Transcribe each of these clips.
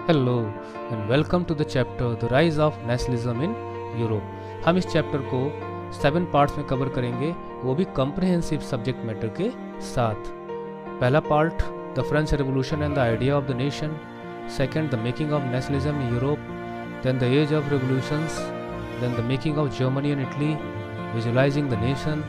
Hello and welcome to the chapter the rise of nationalism in Europe. हम इस chapter को 7 parts में cover करेंगे, वो भी कॉम्प्रिहेंसिव सब्जेक्ट मैटर के साथ। पहला part the French revolution and the idea of the nation, second the making of nationalism in Europe, then the age of revolutions, then the making of Germany and Italy, visualising the nation,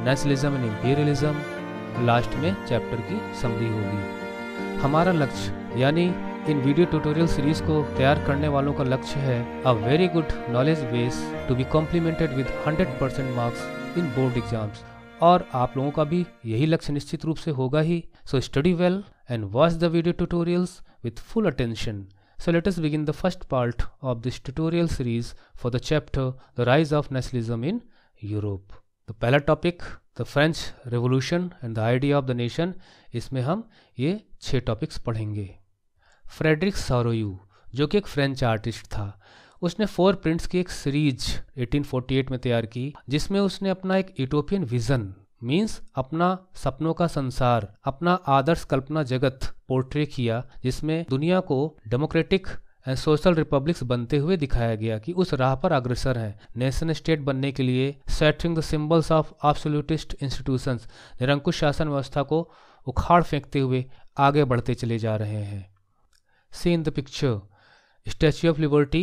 nationalism and imperialism, last में chapter की summary होगी। हमारा लक्ष्य यानी इन video tutorial series को तैयार करने वालों का लक्ष्य है a very good knowledge base to be complemented with 100% marks in board exams, और आप लोगों का भी यही लक्ष्य निश्चित रूप से होगा ही। So study well and watch the video tutorials with full attention. So let us begin the first part of this tutorial series for the chapter The Rise of Nationalism in Europe. तो पहला topic the French revolution and the idea of the nation, इसमें हम ये 6 topics पढ़ेंगे। Frederick सॉरोयू जो कि एक French artist था, उसने 4 प्रिंट्स की एक सीरीज 1848 में तैयार की, जिसमें उसने अपना एक यूटोपियन विजन मीन्स अपना सपनों का संसार, अपना आदर्श कल्पना जगत पोर्ट्रे किया, जिसमें दुनिया को डेमोक्रेटिक एंड सोशल रिपब्लिक्स बनते हुए दिखाया गया कि उस राह पर अग्रसर हैं नेशन स्टेट बनने के लिए, shattering the symbols of absolutist institutions, निरंकुश शासन व्यवस्था को उखाड़ फेंकते हुए आगे बढ़ते चले जा रहे हैं। See in the picture statue of liberty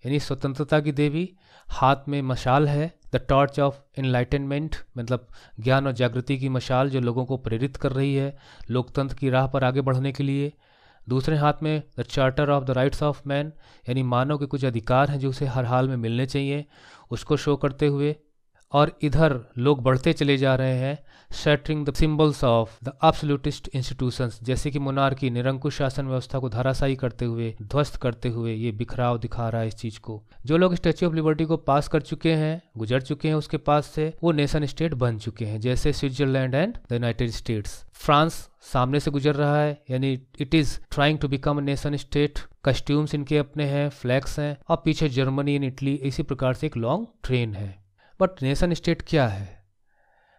यानी स्वतंत्रता की देवी, हाथ में मशाल है, द टॉर्च ऑफ इनलाइटनमेंट मतलब ज्ञान और जागृति की मशाल जो लोगों को प्रेरित कर रही है लोकतंत्र की राह पर आगे बढ़ने के लिए। दूसरे हाथ में the charter of the rights of man यानी मानव के कुछ अधिकार हैं जो उसे हर हाल में मिलने चाहिए, उसको शो करते हुए। और इधर लोग बढ़ते चले जा रहे हैं shattering the symbols of the absolutist institutions, जैसे कि मोनार्की निरंकुश शासन व्यवस्था को धराशायी करते हुए, ध्वस्त करते हुए ये बिखराव दिखा रहा है इस चीज़ को। जो लोग स्टैच्यू ऑफ लिबर्टी को पास कर चुके हैं, गुजर चुके हैं उसके पास से, वो नेशन स्टेट बन चुके हैं, जैसे Switzerland and the United States. France सामने से गुजर रहा है यानी it is trying to become a nation state, costumes इनके अपने हैं, फ्लैग्स हैं, और पीछे जर्मनी एंड इटली, इसी प्रकार से एक लॉन्ग ट्रेन है। बट नेशन स्टेट क्या है?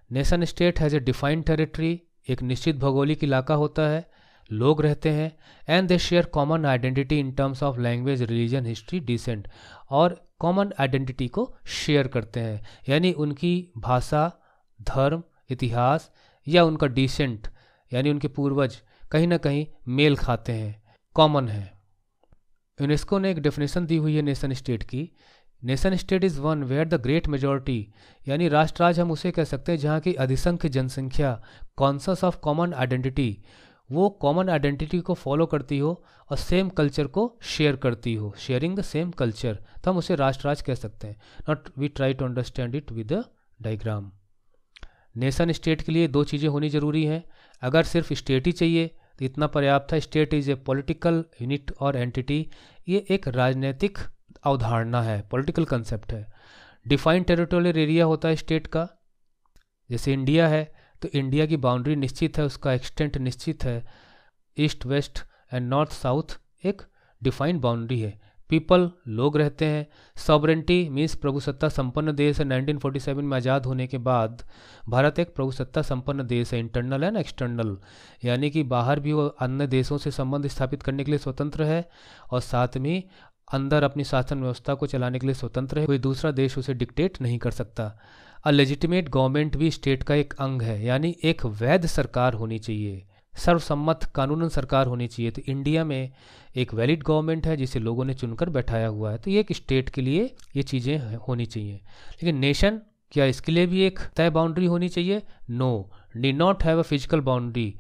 Nation state has a defined territory, एक निश्चित भौगोलिक इलाका होता है, लोग रहते हैं, and they share common identity in terms of language, religion, history, descent, और कॉमन आइडेंटिटी को शेयर करते हैं यानी उनकी भाषा, धर्म, इतिहास या उनका डिसेंट यानी उनके पूर्वज कहीं ना कहीं मेल खाते हैं, कॉमन है। यूनेस्को ने एक डेफिनेशन दी हुई है नेशन स्टेट की। Nation state is one where the great majority यानी राष्ट्र हम उसे कह सकते हैं जहाँ की अधिसंख्य जनसंख्या कॉन्शस ऑफ कॉमन आइडेंटिटी, वो कॉमन आइडेंटिटी को फॉलो करती हो और सेम कल्चर को शेयर करती हो, शेयरिंग द सेम कल्चर, तो हम उसे राष्ट्र कह सकते हैं। Not we try to understand it with the diagram. Nation state के लिए 2 चीज़ें होनी ज़रूरी हैं। अगर सिर्फ स्टेट ही चाहिए तो इतना पर्याप्त है। State is a political unit और एंटिटी, ये एक राजनीतिक अवधारणा है, पॉलिटिकल कंसेप्ट है। डिफाइंड टेरिटोरियल एरिया होता है स्टेट का, जैसे इंडिया है तो इंडिया की बाउंड्री निश्चित है, उसका एक्सटेंट निश्चित है, east west and north south एक डिफाइंड बाउंड्री है। पीपल लोग रहते हैं। सॉवरेंटी मीन्स प्रभुसत्ता संपन्न देश है। 1947 में आज़ाद होने के बाद भारत एक प्रभुसत्ता संपन्न देश है, इंटरनल एंड एक्सटर्नल यानी कि बाहर भी वो अन्य देशों से संबंध स्थापित करने के लिए स्वतंत्र है और साथ में अंदर अपनी शासन व्यवस्था को चलाने के लिए स्वतंत्र है, कोई दूसरा देश उसे डिक्टेट नहीं कर सकता। अ लेजिटिमेट गवर्नमेंट भी स्टेट का एक अंग है यानी एक वैध सरकार होनी चाहिए, सर्वसम्मत कानूनन सरकार होनी चाहिए। तो इंडिया में एक वैलिड गवर्नमेंट है जिसे लोगों ने चुनकर बैठाया हुआ है, तो ये एक स्टेट के लिए ये चीज़ें होनी चाहिए। लेकिन नेशन क्या इसके लिए भी एक तय बाउंड्री होनी चाहिए? No, need not have a physical boundary.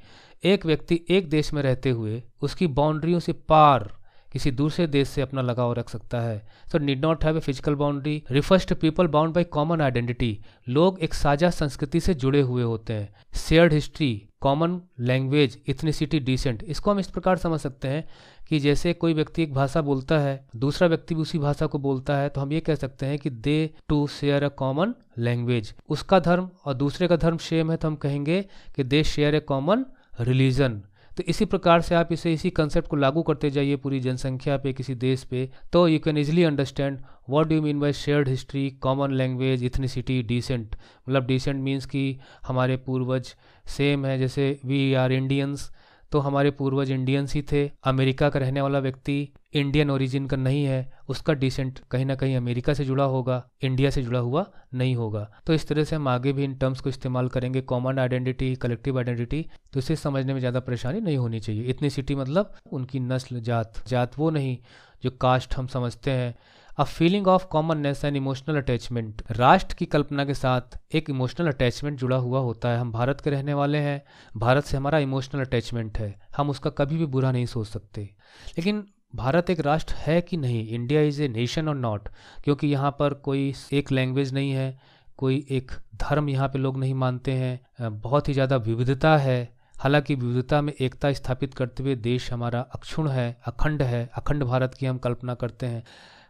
एक व्यक्ति एक देश में रहते हुए उसकी बाउंड्रियों से पार किसी दूसरे देश से अपना लगाव रख सकता है। So need not have a physical boundary refers to people bound by common identity, लोग एक साझा संस्कृति से जुड़े हुए होते हैं। Shared history, common language, ethnicity, descent, इसको हम इस प्रकार समझ सकते हैं कि जैसे कोई व्यक्ति एक भाषा बोलता है, दूसरा व्यक्ति भी उसी भाषा को बोलता है, तो हम ये कह सकते हैं कि they to share a common language. उसका धर्म और दूसरे का धर्म सेम है तो हम कहेंगे कि दे शेयर ए कॉमन रिलीजन। तो इसी प्रकार से आप इसी कंसेप्ट को लागू करते जाइए पूरी जनसंख्या पे, किसी देश पे, तो you can easily understand what do you mean by shared history, common language, ethnicity, descent. मतलब डिसेंट मीन्स कि हमारे पूर्वज सेम है, जैसे वी आर इंडियंस, तो हमारे पूर्वज इंडियंस ही थे। अमेरिका का रहने वाला व्यक्ति इंडियन ओरिजिन का नहीं है, उसका डिसेंट कहीं ना कहीं अमेरिका से जुड़ा होगा, इंडिया से जुड़ा हुआ नहीं होगा। तो इस तरह से हम आगे भी इन टर्म्स को इस्तेमाल करेंगे, कॉमन आइडेंटिटी, कलेक्टिव आइडेंटिटी, तो इसे समझने में ज़्यादा परेशानी नहीं होनी चाहिए। इथनिसिटी मतलब उनकी नस्ल, जात वो नहीं जो कास्ट हम समझते हैं। A feeling of commonness and emotional attachment, राष्ट्र की कल्पना के साथ एक इमोशनल अटैचमेंट जुड़ा हुआ होता है। हम भारत के रहने वाले हैं, भारत से हमारा इमोशनल अटैचमेंट है, हम उसका कभी भी बुरा नहीं सोच सकते। लेकिन भारत एक राष्ट्र है कि नहीं, इंडिया इज़ ए नेशन और नॉट, क्योंकि यहाँ पर कोई एक लैंग्वेज नहीं है, कोई एक धर्म यहाँ पे लोग नहीं मानते हैं, बहुत ही ज़्यादा विविधता है। हालांकि विविधता में एकता स्थापित करते हुए देश हमारा अक्षुण्ण है, अखंड भारत की हम कल्पना करते हैं।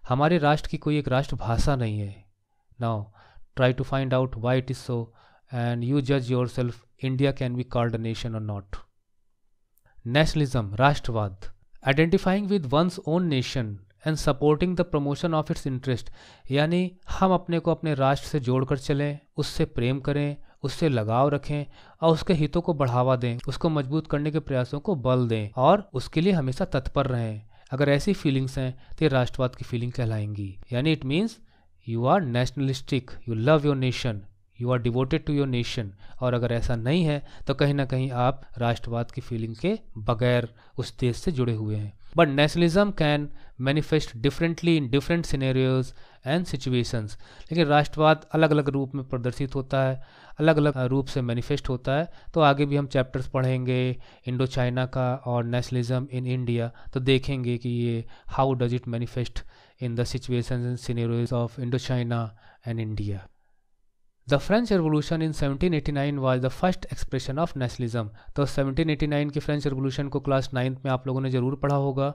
हमारे राष्ट्र की कोई एक राष्ट्र भाषा नहीं है। Now try to find out why it is so and you जज yourself, India can be called a nation और नॉट। नेशनलिज्म, राष्ट्रवाद, identifying with one's own nation and supporting the promotion of its interest, यानी हम अपने को अपने राष्ट्र से जोड़कर चलें, उससे प्रेम करें, उससे लगाव रखें और उसके हितों को बढ़ावा दें, उसको मजबूत करने के प्रयासों को बल दें और उसके लिए हमेशा तत्पर रहें। अगर ऐसी फीलिंग्स हैं तो ये राष्ट्रवाद की फीलिंग कहलाएंगी। यानी it means you are nationalistic, you love your nation, you are devoted to your nation. और अगर ऐसा नहीं है तो कहीं ना कहीं आप राष्ट्रवाद की फीलिंग के बगैर उस देश से जुड़े हुए हैं। But nationalism can manifest differently in different scenarios and situations, लेकिन राष्ट्रवाद अलग अलग रूप में प्रदर्शित होता है, अलग अलग रूप से मैनिफेस्ट होता है। तो आगे भी हम चैप्टर्स पढ़ेंगे इंडो चाइना का और नेशनलिज्म इन इंडिया, तो देखेंगे कि ये how does it manifest in the situations and scenarios of Indo China and India. The French revolution in 1789 was the first expression of nationalism. तो 1789 की फ्रेंच रेवोल्यूशन को class 9th में आप लोगों ने जरूर पढ़ा होगा।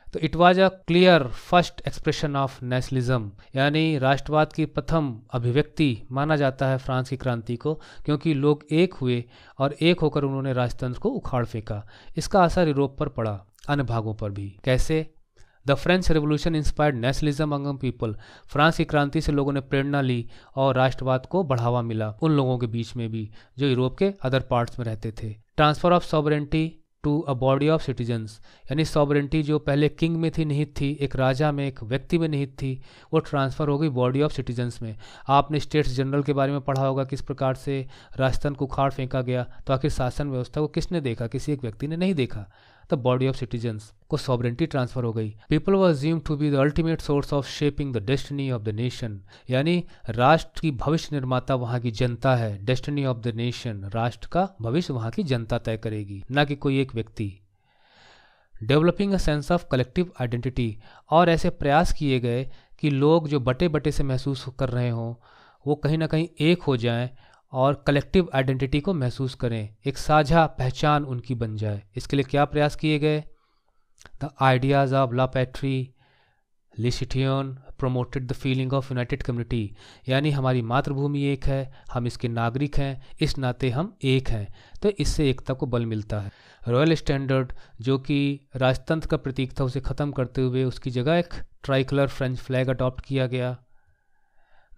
तो it was a clear first expression of nationalism, यानी राष्ट्रवाद की प्रथम अभिव्यक्ति माना जाता है फ्रांस की क्रांति को, क्योंकि लोग एक हुए और एक होकर उन्होंने राजतंत्र को उखाड़ फेंका। इसका असर यूरोप पर पड़ा, अन्य भागों पर भी। कैसे? The French revolution inspired nationalism among people, France की क्रांति से लोगों ने प्रेरणा ली और राष्ट्रवाद को बढ़ावा मिला उन लोगों के बीच में भी जो यूरोप के अदर पार्ट्स में रहते थे। Transfer of sovereignty to a body of citizens, यानी सॉवरेंटी जो पहले किंग में थी, निहित थी, एक राजा में, एक व्यक्ति में निहित थी, वो ट्रांसफ़र हो गई बॉडी ऑफ सिटीजन्स में। आपने स्टेट्स जनरल के बारे में पढ़ा होगा, किस प्रकार से राजतंत्र को उखाड़ फेंका गया। तो आखिर शासन व्यवस्था को किसने देखा? किसी एक व्यक्ति ने नहीं देखा। तो बॉडी ऑफ सिटीजन्स को सॉवरेंटी ट्रांसफर हो गई। People were assumed to be the ultimate source of shaping the destiny of the nation, यानी राष्ट्र की भविष्य निर्माता वहाँ की जनता है। डेस्टिनी ऑफ द नेशन, राष्ट्र का भविष्य वहाँ की जनता तय करेगी, ना कि कोई एक व्यक्ति। Developing a sense of collective identity, और ऐसे प्रयास किए गए कि लोग जो बटे बटे से महसूस कर रहे हों वो कहीं ना कहीं एक हो जाएं और कलेक्टिव आइडेंटिटी को महसूस करें, एक साझा पहचान उनकी बन जाए। इसके लिए क्या प्रयास किए गए? द आइडियाज़ ऑफ ला पैट्री लिसिटियन promoted the feeling of united community, यानी हमारी मातृभूमि एक है, हम इसके नागरिक हैं, इस नाते हम एक हैं, तो इससे एकता को बल मिलता है। रॉयल स्टैंडर्ड जो कि राजतंत्र का प्रतीक था, उसे ख़त्म करते हुए उसकी जगह एक ट्राइकलर फ्रेंच फ्लैग अडॉप्ट किया गया।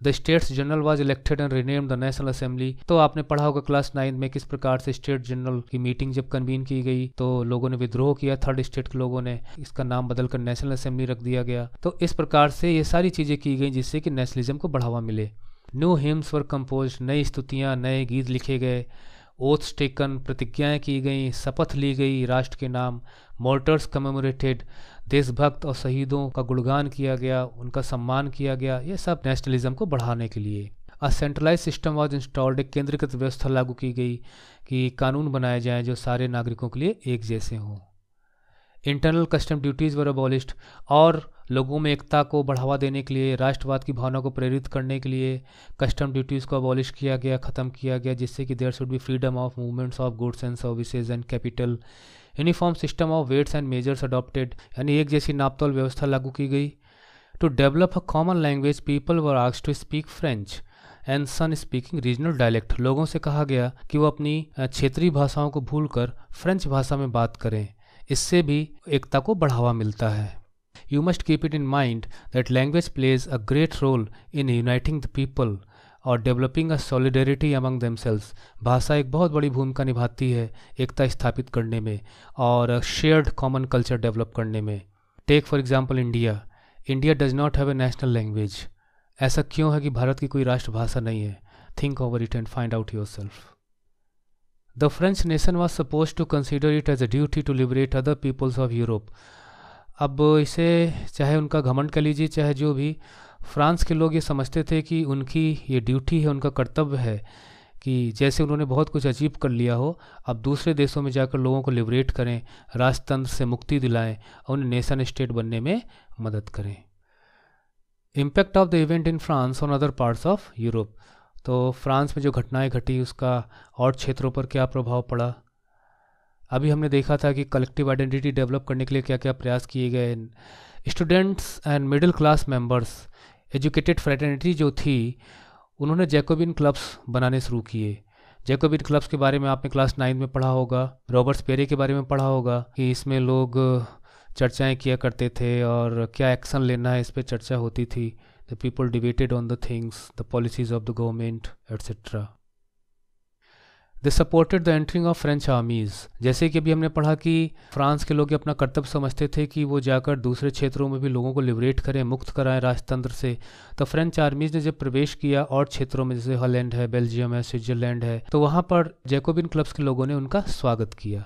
The states general was elected and renamed the national assembly, तो आपने पढ़ा होगा क्लास 9 में किस प्रकार से स्टेट जनरल की मीटिंग जब कन्वीन की गई तो लोगों ने विद्रोह किया, थर्ड स्टेट के लोगों ने, इसका नाम बदलकर नेशनल असेंबली रख दिया गया। तो इस प्रकार से ये सारी चीज़ें की गई जिससे कि नेशनलिज्म को बढ़ावा मिले। न्यू हिम्स वर कंपोज, नई स्तुतियाँ, नए गीत लिखे गए। ओथ्स टेकन, प्रतिज्ञाएँ की गई, शपथ ली गई राष्ट्र के नाम। मोर्टर्स कमेमोरेटेड, देशभक्त और शहीदों का गुणगान किया गया, उनका सम्मान किया गया, ये सब नेशनलिज्म को बढ़ाने के लिए। अ सेंट्रलाइज सिस्टम वाज इंस्टॉल्ड, एक केंद्रीकृत व्यवस्था लागू की गई कि कानून बनाए जाएं जो सारे नागरिकों के लिए एक जैसे हों। इंटरनल कस्टम ड्यूटीज़ वर अबॉलिश्ड, और लोगों में एकता को बढ़ावा देने के लिए, राष्ट्रवाद की भावना को प्रेरित करने के लिए कस्टम ड्यूटीज़ को अबॉलिश किया गया, ख़त्म किया गया, जिससे कि there should be freedom of movements of goods and services and capital. Uniform system of weights and measures adopted, यानी एक जैसी नापतोल व्यवस्था लागू की गई। To develop a common language people were asked to speak French and shun speaking regional dialect, लोगों से कहा गया कि वो अपनी क्षेत्रीय भाषाओं को भूलकर फ्रेंच भाषा में बात करें, इससे भी एकता को बढ़ावा मिलता है। You must keep it in mind that language plays a great role in uniting the people, और developing a solidarity among themselves. भाषा एक बहुत बड़ी भूमिका निभाती है एकता स्थापित करने में और शेयर्ड कॉमन कल्चर डेवलप करने में। Take for example India. India does not have a national language. ऐसा क्यों है कि भारत की कोई राष्ट्रभाषा नहीं है? Think over it and find out yourself. The French nation was supposed to consider it as a duty to liberate other peoples of Europe. अब इसे चाहे उनका घमंड कह लीजिए चाहे जो भी, फ्रांस के लोग ये समझते थे कि उनकी ये ड्यूटी है, उनका कर्तव्य है कि जैसे उन्होंने बहुत कुछ अचीव कर लिया हो, अब दूसरे देशों में जाकर लोगों को लिबरेट करें, राजतंत्र से मुक्ति दिलाएं और उन्हें नेशन स्टेट बनने में मदद करें। Impact of the event in France on other parts of Europe. तो फ्रांस में जो घटनाएं घटी उसका और क्षेत्रों पर क्या प्रभाव पड़ा। अभी हमने देखा था कि कलेक्टिव आइडेंटिटी डेवलप करने के लिए क्या क्या प्रयास किए गए। Students and middle class members, educated fraternity जो थी, उन्होंने जैकोबिन क्लब्स बनाने शुरू किए। जैकोबिन क्लब्स के बारे में आपने क्लास 9 में पढ़ा होगा, रॉबर्ट स्पेरे के बारे में पढ़ा होगा कि इसमें लोग चर्चाएं किया करते थे और क्या एक्शन लेना है इस पर चर्चा होती थी। The people debated on the things, the policies of the government etcetera. They supported the entering of French armies. जैसे कि अभी हमने पढ़ा कि फ्रांस के लोग अपना कर्तव्य समझते थे कि वो जाकर दूसरे क्षेत्रों में भी लोगों को लिबरेट करें, मुक्त कराएं राजतंत्र से। तो फ्रेंच आर्मीज़ ने जब प्रवेश किया और क्षेत्रों में, जैसे हॉलैंड है, बेल्जियम है, स्विट्जरलैंड है, तो वहाँ पर जैकोबिन क्लब्स के लोगों ने उनका स्वागत किया।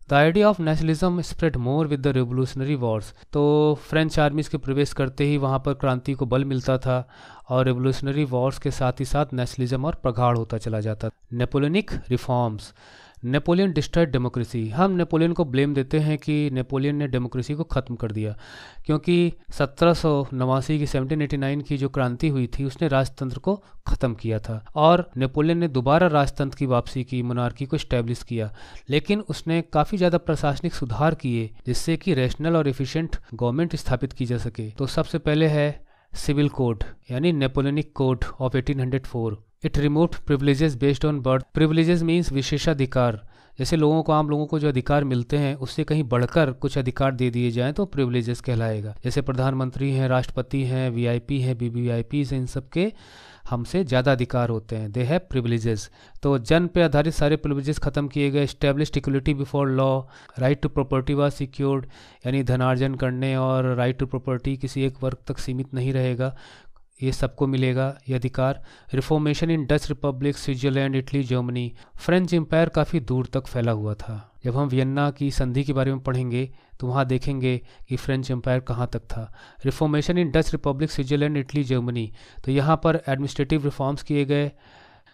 The idea of nationalism spread more with the revolutionary Wars. तो फ्रेंच आर्मीज़ के प्रवेश करते ही वहाँ पर क्रांति को बल मिलता था और रेवोल्यूशनरी वॉर्स के साथ ही साथ नेशनलिज्म और प्रगाढ़ होता चला जाता। Napoleonic reforms. Napoleon destroyed democracy. हम नेपोलियन को ब्लेम देते हैं कि नेपोलियन ने डेमोक्रेसी को ख़त्म कर दिया, क्योंकि 1789 की 1789 की जो क्रांति हुई थी उसने राजतंत्र को ख़त्म किया था और नेपोलियन ने दोबारा राजतंत्र की वापसी की, मोनार्की को इस्टेब्लिश किया। लेकिन उसने काफ़ी ज़्यादा प्रशासनिक सुधार किए जिससे कि रैशनल और एफिशिएंट गवर्नमेंट स्थापित की जा सके। तो सबसे पहले है सिविल कोड यानी Napoleonic code of 1804। It removed privileges based on birth. Privileges means विशेषाधिकार। जैसे लोगों को, आम लोगों को जो अधिकार मिलते हैं उससे कहीं बढ़कर कुछ अधिकार दे दिए जाएं तो प्रिविलेजेस कहलाएगा। जैसे प्रधानमंत्री हैं, राष्ट्रपति हैं, वीआईपी हैं, बीवीआईपीज हैं, इन सब के हमसे ज़्यादा अधिकार होते हैं, दे हैव प्रिविलेजेस। तो जन्म पे आधारित सारे प्रिविलेजेस खत्म किए गए। Established equality before law. Right to property was secured, यानी धनार्जन करने और राइट टू प्रॉपर्टी किसी एक वर्ग तक सीमित नहीं रहेगा, ये सबको मिलेगा ये अधिकार। Reformation in Dutch Republic, Switzerland, Italy, Germany. French empire काफ़ी दूर तक फैला हुआ था। जब हम वियन्ना की संधि के बारे में पढ़ेंगे तो वहाँ देखेंगे कि फ्रेंच एम्पायर कहाँ तक था। Reformation in Dutch Republic, Switzerland, Italy, Germany. तो यहाँ पर एडमिनिस्ट्रेटिव रिफॉर्म्स किए गए।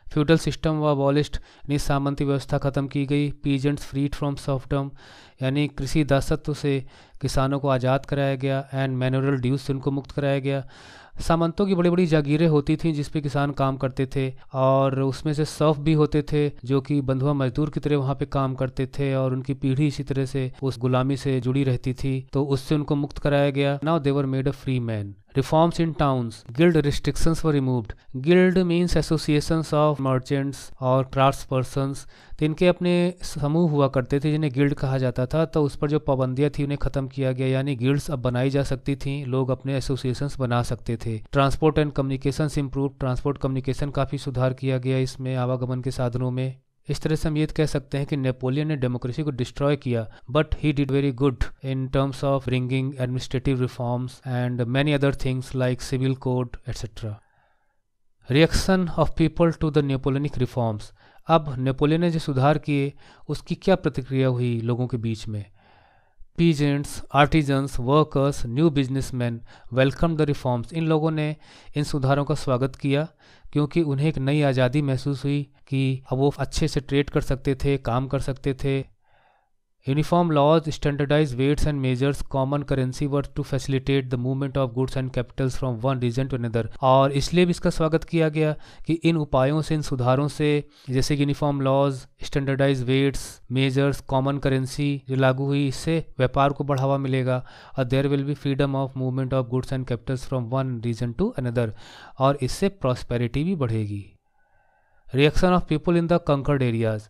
फ्यूडल सिस्टम व अबॉलिश्ड यानी सामंती व्यवस्था खत्म की गई। पीजेंट्स फ्रीड फ्रॉम सर्फडम यानी कृषि दासत्व से किसानों को आज़ाद कराया गया। एंड मैनुअल ड्यूज से उनको मुक्त कराया गया। सामंतों की बड़ी बड़ी जागीरें होती थीं जिस पे किसान काम करते थे और उसमें से सर्फ भी होते थे जो कि बंधुआ मजदूर की तरह वहाँ पे काम करते थे और उनकी पीढ़ी इसी तरह से उस गुलामी से जुड़ी रहती थी, तो उससे उनको मुक्त कराया गया। Now they were made a free man. Reforms in towns. Guild restrictions were removed. Guild means associations of merchants और क्राफ्ट्स पर्सनस। तो इनके अपने समूह हुआ करते थे जिन्हें गिल्ड कहा जाता था, तो उस पर जो पाबंदियां थी उन्हें ख़त्म किया गया, यानी गिल्ड्स अब बनाई जा सकती थी, लोग अपने एसोसिएशंस बना सकते थे। Transport and communications improve. Transport communication काफ़ी सुधार किया गया इसमें, आवागमन के साधनों में। इस तरह से हम ये कह सकते हैं कि नेपोलियन ने डेमोक्रेसी को डिस्ट्रॉय किया, but he did very good in terms of bringing administrative reforms and many other things like civil code etcetera. Reaction of people to the Napoleonic reforms. अब नेपोलियन ने जो सुधार किए उसकी क्या प्रतिक्रिया हुई लोगों के बीच में। Peasants, artisans, workers, new businessman welcome the reforms. इन लोगों ने इन सुधारों का स्वागत किया क्योंकि उन्हें एक नई आज़ादी महसूस हुई कि अब वो अच्छे से ट्रेड कर सकते थे, काम कर सकते थे। Uniform laws, standardise weights and measures, common currency were to facilitate the movement of goods and capitals from one region to another. और इसलिए भी इसका स्वागत किया गया कि इन उपायों से, इन सुधारों से, जैसे uniform laws, standardise weights, measures, common currency जो लागू हुई, इससे व्यापार को बढ़ावा मिलेगा और there will be freedom of movement of goods and capitals from one region to another, और इससे प्रॉस्पेरिटी भी बढ़ेगी। Reaction of people in the conquered areas.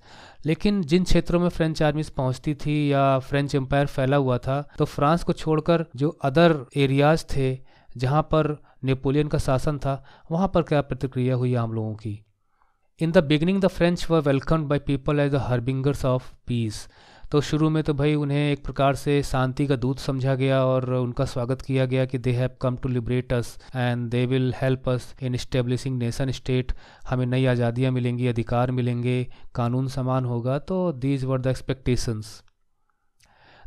लेकिन जिन क्षेत्रों में फ्रेंच आर्मीज पहुंचती थी या फ्रेंच एम्पायर फैला हुआ था, तो फ्रांस को छोड़कर जो अदर एरियाज थे जहां पर नेपोलियन का शासन था, वहाँ पर क्या प्रतिक्रिया हुई आम लोगों की। In the beginning the French were welcomed by people as the harbingers of peace. तो शुरू में तो भाई उन्हें एक प्रकार से शांति का दूत समझा गया और उनका स्वागत किया गया कि they have come to liberate us and they will help us in establishing nation state. हमें नई आज़ादियाँ मिलेंगी, अधिकार मिलेंगे, कानून समान होगा। तो these were the expectations.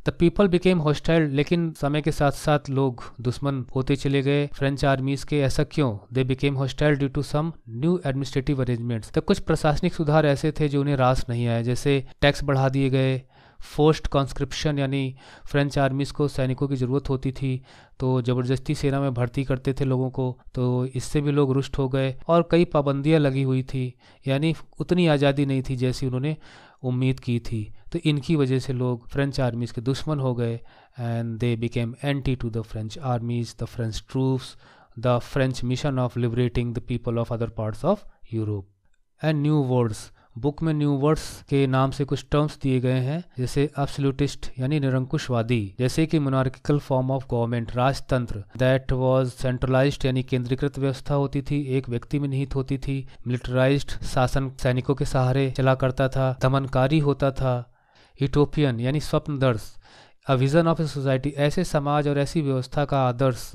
The people became hostile, लेकिन समय के साथ साथ लोग दुश्मन होते चले गए फ्रेंच आर्मीज के। ऐसा क्यों? They became hostile due to some new administrative arrangements. तो कुछ प्रशासनिक सुधार ऐसे थे जो उन्हें रास नहीं आए, जैसे टैक्स बढ़ा दिए गए, फोर्स्ड कॉन्स्क्रिप्शन यानी फ्रेंच आर्मीज़ को सैनिकों की ज़रूरत होती थी तो ज़बरदस्ती सेना में भर्ती करते थे लोगों को, तो इससे भी लोग रुष्ट हो गए। और कई पाबंदियां लगी हुई थी, यानी उतनी आज़ादी नहीं थी जैसी उन्होंने उम्मीद की थी। तो इनकी वजह से लोग फ्रेंच आर्मीज़ के दुश्मन हो गए and they became anti to the French armies, the French troops, the French mission of liberating the people of other parts of Europe. And new words, book में न्यू वर्ड्स के नाम से कुछ terms दिए गए हैं, जैसे एब्सोल्यूटिस्ट यानी निरंकुशवादी, जैसे कि मोनार्किकल फॉर्म ऑफ गवर्नमेंट, राजतंत्र, दैट वाज सेंट्रलाइज्ड यानी केंद्रीकृत व्यवस्था होती थी, एक व्यक्ति में निहित होती थी। मिलिटराइज्ड, शासन सैनिकों के सहारे चला करता था। दमनकारी होता था। यूटोपियन यानी स्वप्नदर्श, a vision of a society, ऐसे समाज और ऐसी व्यवस्था का आदर्श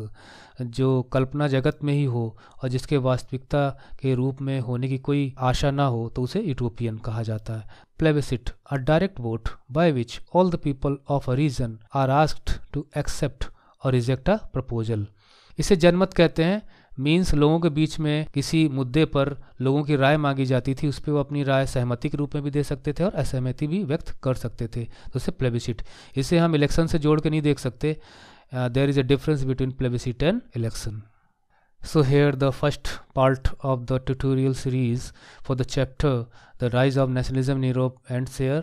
जो कल्पना जगत में ही हो और जिसके वास्तविकता के रूप में होने की कोई आशा ना हो, तो उसे यूटोपियन कहा जाता है। Plebiscite, a direct vote by which all the people of a region are asked to accept और रिजेक्ट अ प्रपोजल। इसे जनमत कहते हैं। मीन्स लोगों के बीच में किसी मुद्दे पर लोगों की राय मांगी जाती थी, उस पर वो अपनी राय सहमति के रूप में भी दे सकते थे और असहमति भी व्यक्त कर सकते थे, तो उसे प्लेबिसिट। इसे हम इलेक्शन से जोड़ के नहीं देख सकते। There is a difference between plebiscite and election. So here the first part of the tutorial series for the chapter The Rise of Nationalism in Europe ends here.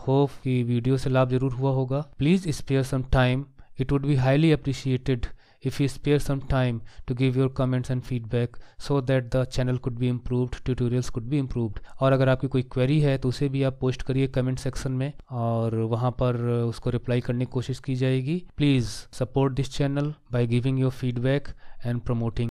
Hope कि video से लाभ जरूर हुआ होगा। Please spare some time. It would be highly appreciated if you spare some time to give your comments and feedback so that the channel could be improved, tutorials could be improved. और अगर आपकी कोई query है तो उसे भी आप post करिए कमेंट सेक्शन में और वहाँ पर उसको रिप्लाई करने की कोशिश की जाएगी। Please support this channel by giving your feedback and promoting